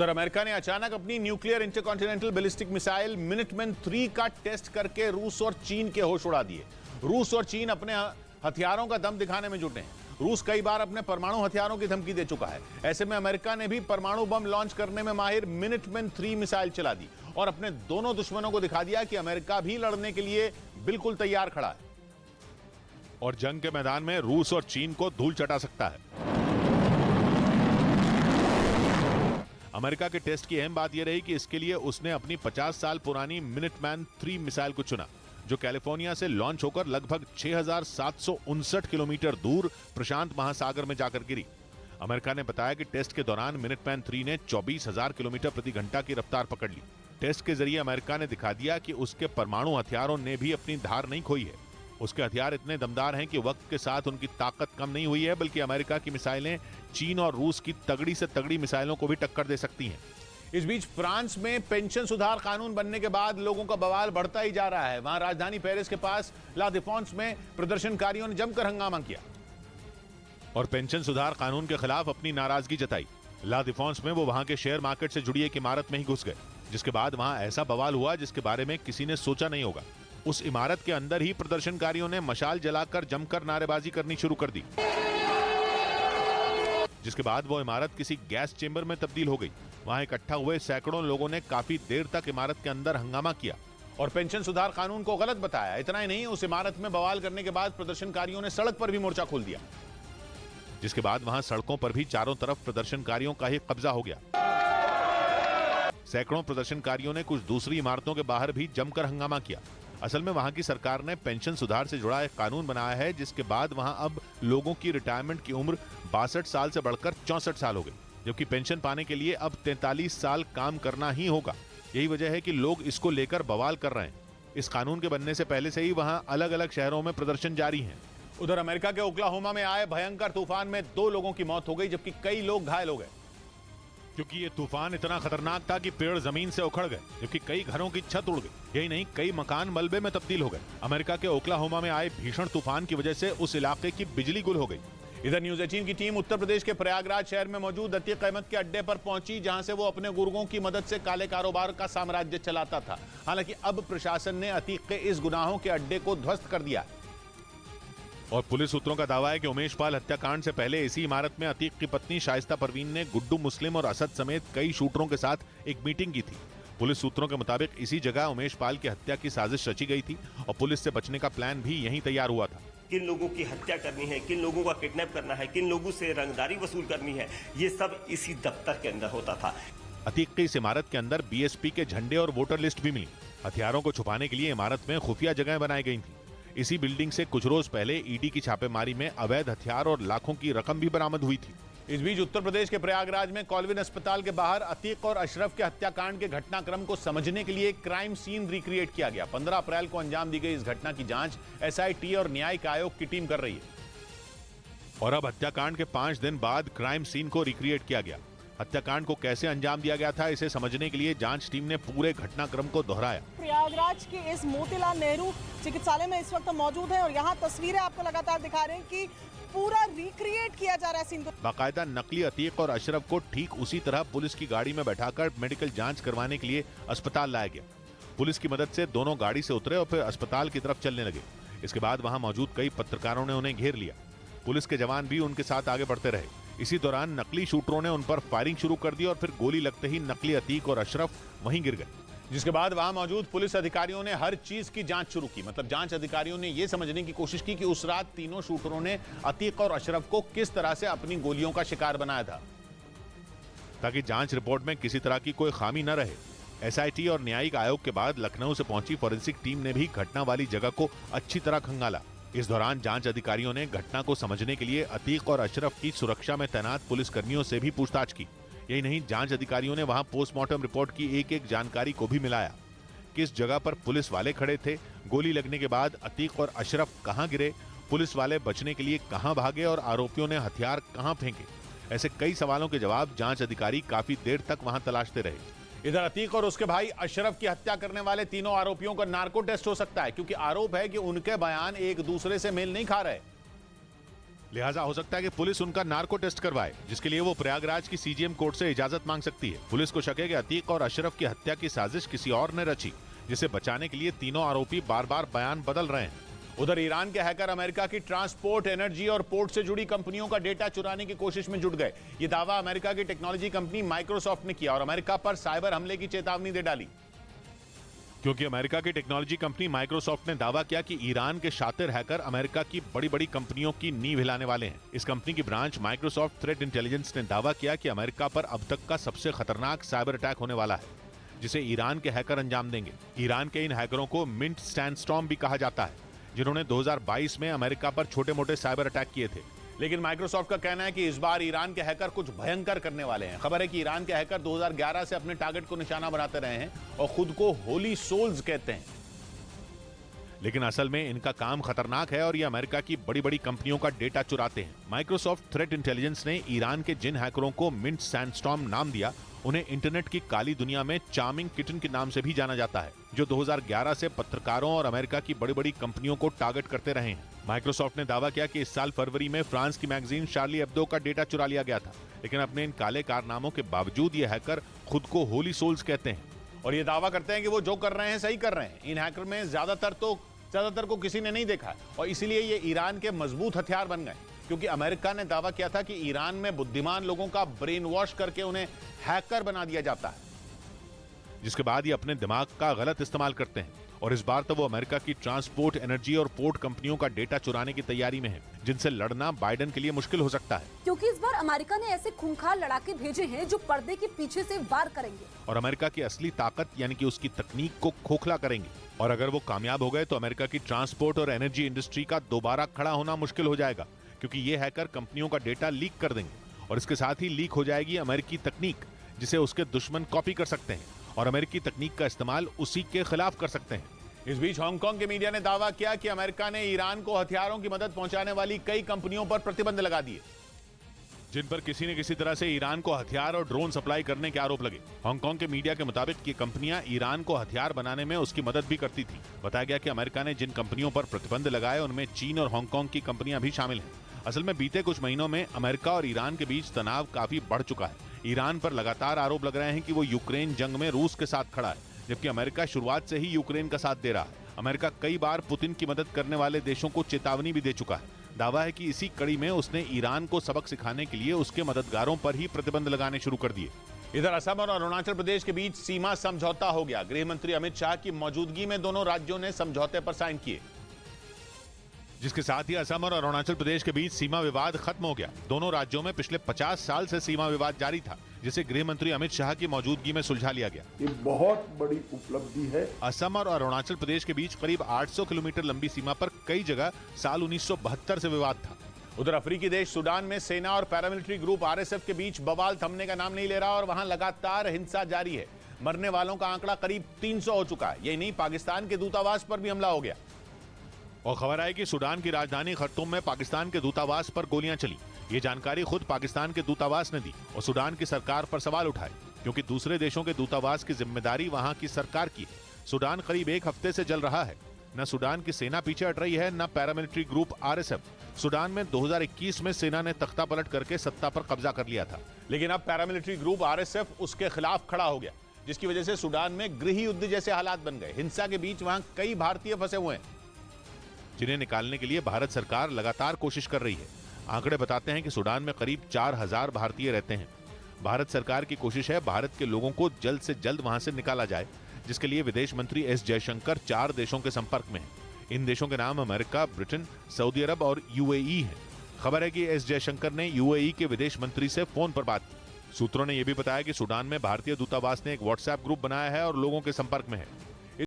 Sir, America ने अचानक अपनी nuclear intercontinental ballistic missile Minuteman 3 का टेस्ट करके रूस और चीन के होश उड़ा दिए। रूस और चीन अपने हथियारों का दम दिखाने में जुटे हैं। रूस कई बार अपने परमाणु हथियारों की धमकी दे चुका है। ऐसे में अमेरिका ने भी परमाणु बम लॉन्च करने में माहिर मिनटमैन 3 मिसाइल चला दी और अपने दोनों दुश्मनों को दिखा दिया कि अमेरिका भी लड़ने के लिए बिल्कुल तैयार खड़ा है और जंग के मैदान में रूस और चीन को धूल चटा सकता है। अमेरिका के टेस्ट की अहम बात यह रही कि इसके लिए उसने अपनी 50 साल पुरानी मिनटमैन 3 मिसाइल को चुना, जो कैलिफोर्निया से लॉन्च होकर लगभग 6,759 किलोमीटर दूर प्रशांत महासागर में जाकर गिरी। अमेरिका ने बताया कि टेस्ट के दौरान मिनटमैन 3 ने 24,000 किलोमीटर प्रति घंटा की रफ्तार पकड़ ली। टेस्ट के जरिए अमेरिका ने दिखा दिया कि उसके परमाणु हथियारों ने भी अपनी धार नहीं खोई है। उसके हथियार इतने दमदार हैं कि वक्त के साथ उनकी ताकत कम नहीं हुई है, बल्कि अमेरिका की मिसाइलें चीन और रूस की तगड़ी से तगड़ी मिसाइलों को भी टक्कर दे सकती हैं। इस बीच फ्रांस में पेंशन सुधार कानून बनने के बाद लोगों का बवाल बढ़ता ही जा रहा है। वहां राजधानी पेरिस के पास ला डिफेंस में प्रदर्शनकारियों ने जमकर हंगामा किया और पेंशन सुधार कानून के खिलाफ अपनी नाराजगी जताई। ला डिफेंस में वो वहां के शेयर मार्केट से जुड़ी एक इमारत में ही घुस गए, जिसके बाद वहां ऐसा बवाल हुआ जिसके बारे में किसी ने सोचा नहीं होगा। उस इमारत के अंदर ही प्रदर्शनकारियों ने मशाल जलाकर जमकर नारेबाजी करनी शुरू कर दी, जिसके बाद वो इमारत किसी गैस चेंबर में तब्दील हो गई। वहां इकट्ठा हुए सैकड़ों लोगों ने काफी देर तक इमारत के अंदर हंगामा किया और पेंशन सुधार कानून को गलत बताया। इतना ही नहीं, उस इमारत में बवाल करने के बाद प्रदर्शनकारियों ने सड़क पर भी मोर्चा खोल दिया, जिसके बाद वहां सड़कों पर भी चारों तरफ प्रदर्शनकारियों का ही कब्जा हो गया। सैकड़ों प्रदर्शनकारियों ने कुछ दूसरी इमारतों के बाहर भी जमकर हंगामा किया। असल में वहां की सरकार ने पेंशन सुधार से जुड़ा एक कानून बनाया है, जिसके बाद वहां अब लोगों की रिटायरमेंट की उम्र 62 साल से बढ़कर 64 साल हो गई, जबकि पेंशन पाने के लिए अब 43 साल काम करना ही होगा। यही वजह है कि लोग इसको लेकर बवाल कर रहे हैं। इस कानून के बनने से पहले से ही वहां अलग अलग शहरों में प्रदर्शन जारी हैं। उधर अमेरिका के ओक्लाहोमा में आए भयंकर तूफान में 2 लोगों की मौत हो गई, जबकि कई लोग घायल हो गए, क्योंकि ये तूफान इतना खतरनाक था कि पेड़ जमीन से उखड़ गए, जबकि कई घरों की छत उड़ गई। यही नहीं, कई मकान मलबे में तब्दील हो गए। अमेरिका के ओक्लाहोमा में आए भीषण तूफान की वजह से उस इलाके की बिजली गुल हो गई। इधर न्यूज़ 18 की टीम उत्तर प्रदेश के प्रयागराज शहर में मौजूद अतीक अहमद के अड्डे पर पहुंची, जहां से वो अपने गुर्गों की मदद से काले कारोबार का साम्राज्य चलाता था। हालांकि अब प्रशासन ने अतीक के इस गुनाहों के अड्डे को ध्वस्त कर दिया और पुलिस सूत्रों का दावा है कि उमेश पाल हत्याकांड से पहले इसी इमारत में अतीक की पत्नी शाइस्ता परवीन ने गुड्डू मुस्लिम और असद समेत कई शूटरों के साथ एक मीटिंग की थी। पुलिस सूत्रों के मुताबिक इसी जगह उमेश पाल की हत्या की साजिश रची गई थी और पुलिस से बचने का प्लान भी यहीं तैयार हुआ था। किन लोगों की हत्या करनी है, किन लोगों का किडनैप करना है, किन लोगों से रंगदारी वसूल करनी है, ये सब इसी दफ्तर के अंदर होता था। अतीक की इस इमारत के अंदर बीएसपी के झंडे और वोटर लिस्ट भी मिली। हथियारों को छुपाने के लिए इमारत में खुफिया जगह बनाई गई थी। इसी बिल्डिंग से कुछ रोज पहले ईडी की छापेमारी में अवैध हथियार और लाखों की रकम भी बरामद हुई थी। इस बीच उत्तर प्रदेश के प्रयागराज में कॉलविन अस्पताल के बाहर अतीक और अशरफ के हत्याकांड के घटनाक्रम को समझने के लिए क्राइम सीन रिक्रिएट किया गया। 15 अप्रैल को अंजाम दी गई इस घटना की जांच एसआईटी और न्यायिक आयोग की टीम कर रही है और अब हत्याकांड के 5 दिन बाद क्राइम सीन को रिक्रिएट किया गया। हत्याकांड को कैसे अंजाम दिया गया था, इसे समझने के लिए जांच टीम ने पूरे घटनाक्रम को दोहराया। प्रयागराज के इस मोतीलाल नेहरू चिकित्सालय में इस वक्त मौजूद है और यहाँ तस्वीरें आपको लगातार दिखा रहे हैं कि पूरा रिक्रिएट किया जा रहा है सीन को। बाकायदा नकली अतीक और अशरफ को ठीक उसी तरह पुलिस की गाड़ी में बैठाकर मेडिकल जांच करवाने के लिए अस्पताल लाया गया। पुलिस की मदद से दोनों गाड़ी से उतरे और फिर अस्पताल की तरफ चलने लगे। इसके बाद वहां मौजूद कई पत्रकारों ने उन्हें घेर लिया। पुलिस के जवान भी उनके साथ आगे बढ़ते रहे। इसी दौरान नकली शूटरों ने उन पर फायरिंग शुरू कर दी और फिर गोली लगते ही नकली अतीक और अशरफ वहीं गिर गए, जिसके बाद वहां मौजूद पुलिस अधिकारियों ने हर चीज की जांच शुरू की। मतलब जांच अधिकारियों ने यह समझने की कोशिश की कि उस रात तीनों शूटरों ने अतीक और अशरफ को किस तरह से अपनी गोलियों का शिकार बनाया था, ताकि जांच रिपोर्ट में किसी तरह की कोई खामी न रहे। एसआईटी और न्यायिक आयोग के बाद लखनऊ से पहुंची फॉरेंसिक टीम ने भी घटना वाली जगह को अच्छी तरह खंगाला। इस दौरान जांच अधिकारियों ने घटना को समझने के लिए अतीक और अशरफ की सुरक्षा में तैनात पुलिसकर्मियों से भी पूछताछ की। यही नहीं, जांच अधिकारियों ने वहां पोस्टमार्टम रिपोर्ट की एक एक जानकारी को भी मिलाया। किस जगह पर पुलिस वाले खड़े थे, गोली लगने के बाद अतीक और अशरफ कहां गिरे, पुलिस वाले बचने के लिए कहां भागे और आरोपियों ने हथियार कहां फेंके। ऐसे कई सवालों के जवाब जांच अधिकारी काफी देर तक वहां तलाशते रहे। इधर अतीक और उसके भाई अशरफ की हत्या करने वाले तीनों आरोपियों का नार्को टेस्ट हो सकता है, क्योंकि आरोप है कि उनके बयान एक दूसरे से मेल नहीं खा रहे। लिहाजा हो सकता है कि पुलिस उनका नार्को टेस्ट करवाए, जिसके लिए वो प्रयागराज की सीजीएम कोर्ट से इजाजत मांग सकती है। पुलिस को शक है कि अतीक और अशरफ की हत्या की साजिश किसी और ने रची, जिसे बचाने के लिए तीनों आरोपी बार बार बयान बदल रहे हैं। उधर ईरान के हैकर अमेरिका की ट्रांसपोर्ट, एनर्जी और पोर्ट से जुड़ी कंपनियों का डेटा चुराने की कोशिश में जुट गए। ये दावा अमेरिका की टेक्नोलॉजी कंपनी माइक्रोसॉफ्ट ने किया और अमेरिका पर साइबर हमले की चेतावनी दे डाली। क्योंकि अमेरिका की टेक्नोलॉजी कंपनी माइक्रोसॉफ्ट ने दावा किया कि ईरान के शातिर हैकर अमेरिका की बड़ी बड़ी कंपनियों की नींव हिलाने वाले हैं। इस कंपनी की ब्रांच माइक्रोसॉफ्ट थ्रेट इंटेलिजेंस ने दावा किया कि अमेरिका पर अब तक का सबसे खतरनाक साइबर अटैक होने वाला है, जिसे ईरान के हैकर अंजाम देंगे। ईरान के इन हैकरों को मिंट सैंडस्टॉर्म भी कहा जाता है, जिन्होंने 2022 में अमेरिका पर छोटे मोटे साइबर अटैक किए थे। लेकिन माइक्रोसॉफ्ट का कहना है कि इस बार ईरान के हैकर कुछ भयंकर करने वाले हैं। खबर है कि ईरान के हैकर 2011 से अपने टारगेट को निशाना बनाते रहे हैं और खुद को होली सोल्स कहते हैं। लेकिन असल में इनका काम खतरनाक है और ये अमेरिका की बड़ी बड़ी कंपनियों का डेटा चुराते हैं। माइक्रोसॉफ्ट थ्रेट इंटेलिजेंस ने ईरान के जिन हैकरों को मिंट सैंडस्टॉर्म नाम दिया, उन्हें इंटरनेट की काली दुनिया में चार्मिंग किटन के नाम से भी जाना जाता है, जो 2011 से पत्रकारों और अमेरिका की बड़ी बड़ी कंपनियों को टारगेट करते रहे हैं। माइक्रोसॉफ्ट ने दावा किया कि इस साल फरवरी में फ्रांस की मैगजीन शार्ली एब्दो का डेटा चुरा लिया गया था, लेकिन अपने इन काले कारनामों के बावजूद ये हैकर खुद को होली सोल्स कहते हैं और ये दावा करते हैं कि वो जो कर रहे हैं सही कर रहे हैं। इन हैकर में ज्यादातर को किसी ने नहीं देखा और इसीलिए ये ईरान के मजबूत हथियार बन गए, क्योंकि अमेरिका ने दावा किया था कि ईरान में बुद्धिमान लोगों का ब्रेन वॉश करके उन्हें हैकर बना दिया जाता है, जिसके बाद ये अपने दिमाग का गलत इस्तेमाल करते हैं। और इस बार तो वो अमेरिका की ट्रांसपोर्ट, एनर्जी और पोर्ट कंपनियों का डेटा चुराने की तैयारी में है, जिनसे लड़ना बाइडेन के लिए मुश्किल हो सकता है, क्योंकि इस बार अमेरिका ने ऐसे खूंखार लड़ाके भेजे हैं जो पर्दे के पीछे से वार करेंगे और अमेरिका की असली ताकत यानी कि उसकी तकनीक को खोखला करेंगे। और अगर वो कामयाब हो गए तो अमेरिका की ट्रांसपोर्ट और एनर्जी इंडस्ट्री का दोबारा खड़ा होना मुश्किल हो जाएगा, क्योंकि ये हैकर कंपनियों का डेटा लीक कर देंगे और इसके साथ ही लीक हो जाएगी अमेरिकी तकनीक, जिसे उसके दुश्मन कॉपी कर सकते हैं और अमेरिकी तकनीक का इस्तेमाल उसी के खिलाफ कर सकते हैं। इस बीच हांगकांग के मीडिया ने दावा किया कि अमेरिका ने ईरान को हथियारों की मदद पहुंचाने वाली कई कंपनियों पर प्रतिबंध लगा दिए, जिन पर किसी न किसी तरह से ईरान को हथियार और ड्रोन सप्लाई करने के आरोप लगे। हांगकांग के मीडिया के मुताबिक ये कंपनियां ईरान को हथियार बनाने में उसकी मदद भी करती थी। बताया गया कि अमेरिका ने जिन कंपनियों पर प्रतिबंध लगाए उनमें चीन और हांगकांग की कंपनियां भी शामिल हैं। असल में बीते कुछ महीनों में अमेरिका और ईरान के बीच तनाव काफी बढ़ चुका है। ईरान पर लगातार आरोप लग रहे हैं कि वो यूक्रेन जंग में रूस के साथ खड़ा है, जबकि अमेरिका शुरुआत से ही यूक्रेन का साथ दे रहा है। अमेरिका कई बार पुतिन की मदद करने वाले देशों को चेतावनी भी दे चुका है। दावा है कि इसी कड़ी में उसने ईरान को सबक सिखाने के लिए उसके मददगारों पर ही प्रतिबंध लगाने शुरू कर दिए। इधर असम और अरुणाचल प्रदेश के बीच सीमा समझौता हो गया। गृह मंत्री अमित शाह की मौजूदगी में दोनों राज्यों ने समझौते पर साइन किए, जिसके साथ ही असम और अरुणाचल प्रदेश के बीच सीमा विवाद खत्म हो गया। दोनों राज्यों में पिछले 50 साल से सीमा विवाद जारी था, जिसे गृह मंत्री अमित शाह की मौजूदगी में सुलझा लिया गया। ये बहुत बड़ी उपलब्धि है। असम और अरुणाचल प्रदेश के बीच करीब 800 किलोमीटर लंबी सीमा पर कई जगह साल 1972 से विवाद था। उधर अफ्रीकी देश सूडान में सेना और पैरामिलिट्री ग्रुप आरएसएफ के बीच बवाल थमने का नाम नहीं ले रहा और वहां लगातार हिंसा जारी है। मरने वालों का आंकड़ा करीब 300 हो चुका है। यही नहीं, पाकिस्तान के दूतावास पर भी हमला हो गया और खबर आई कि सूडान की राजधानी खर्तूम में पाकिस्तान के दूतावास पर गोलियां चली। ये जानकारी खुद पाकिस्तान के दूतावास ने दी और सूडान की सरकार पर सवाल उठाए, क्योंकि दूसरे देशों के दूतावास की जिम्मेदारी वहां की सरकार की है। सूडान करीब एक हफ्ते से जल रहा है। न सूडान की सेना पीछे हट रही है, न पैरामिलिट्री ग्रुप आरएसएफ। सूडान में 2021 में सेना ने तख्ता पलट करके सत्ता पर कब्जा कर लिया था, लेकिन अब पैरामिलिट्री ग्रुप आरएसएफ उसके खिलाफ खड़ा हो गया, जिसकी वजह से सूडान में गृह युद्ध जैसे हालात बन गए। हिंसा के बीच वहां कई भारतीय फंसे हुए हैं, जिन्हें निकालने के लिए भारत सरकार लगातार कोशिश कर रही है। आंकड़े बताते हैं कि सूडान में करीब 4000 भारतीय रहते हैं। भारत सरकार की कोशिश है भारत के लोगों को जल्द से जल्द वहां से निकाला जाए, जिसके लिए विदेश मंत्री एस जयशंकर 4 देशों के संपर्क में हैं। इन देशों के नाम अमेरिका, ब्रिटेन, सऊदी अरब और यूएई हैं। खबर है कि एस जयशंकर ने यूएई के विदेश मंत्री से फोन पर बात की। सूत्रों ने यह भी बताया कि सूडान में भारतीय दूतावास ने एक व्हाट्सएप ग्रुप बनाया है और लोगों के संपर्क में है।